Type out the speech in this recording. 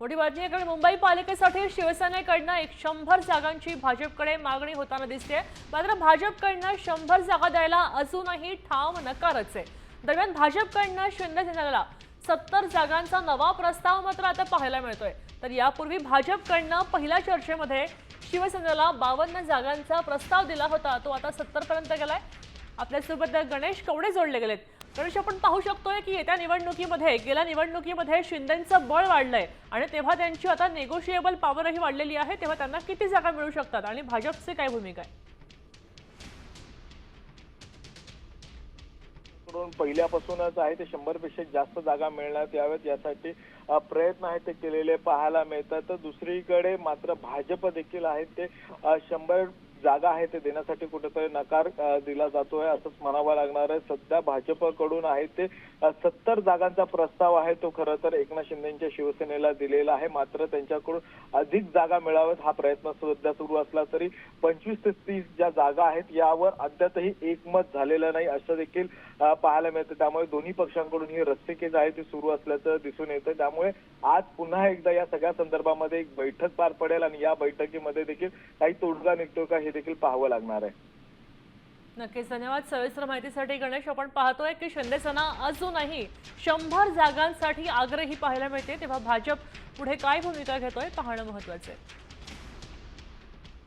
मोठी बातमी आहे कारण मुंबई पालिकेसाठी शिवसेनेकडनं 100 जागांची भाजपकडे मागणी होताना दिसते। मात्र भाजपकडनं 100 जागा द्यायला अजूनही ठाम नकारच आहे। दरम्यान भाजपकडनं शिंदे सेनेला 70 जागांचा नवा प्रस्ताव मात्र आता पाहायला मिळतोय। तर यापूर्वी भाजपकडनं पहिल्या चर्चेमध्ये शिवसेनेला 52 जागांचा प्रस्ताव दिला होता, तो आता 70 पर्यंत गेलाय। आपल्यासोबत गणेश कवडे जोडले गेलेत। गणेश, आपण पाहू शकतोय की येत्या निवडणुकीमध्ये गेल्या निवडणुकीमध्ये शिंदेंचं बळ वाढलंय आणि तेव्हा त्यांची आता नेगोशिएबल पॉवरही वाढलेली आहे, तेव्हा त्यांना किती जागा मिळू शकतात आणि भाजपची काय भूमिका आहे? पहिल्यापासूनच आहे ते 100 पेक्षा जास्त जागा मिळण्यात याव्यात यासाठी प्रयत्न आहेत ते केलेले पाहायला मिळतात। तर दुसरीकडे मात्र भाजप देखील आहे ते 100 जागा आहे ते देण्यासाठी कुठेतरी नकार दिला जातोय असंच म्हणावं लागणार आहे। सध्या भाजपकडून आहे ते 70 जागांचा प्रस्ताव आहे तो खरं तर एकनाथ शिंदेच्या शिवसेनेला दिलेला आहे। मात्र त्यांच्याकडून अधिक जागा मिळाव्यात हा प्रयत्न सध्या सुरू असला तरी 25 ते 30 ज्या जागा आहेत यावर अद्यापही एकमत झालेलं नाही असं देखील पाहायला मिळतं। त्यामुळे दोन्ही पक्षांकडून ही रस्सीखेच आहे ती सुरू असल्याचं दिसून येतं। त्यामुळे आज पुन्हा एकदा या सगळ्या संदर्भामध्ये एक बैठक पार पडेल आणि या बैठकीमध्ये देखील काही तोडगा निघतो का हे देखील पाहावं लागणार आहे। नक्कीच, धन्यवाद सविस्तर माहितीसाठी गणेश। आपण पाहतोय की शिंदे सेना अजूनही 100 जागांसाठी आग्रही पाहायला मिळते, तेव्हा भाजप पुढे काय भूमिका घेतोय पाहणं महत्त्वाचं आहे।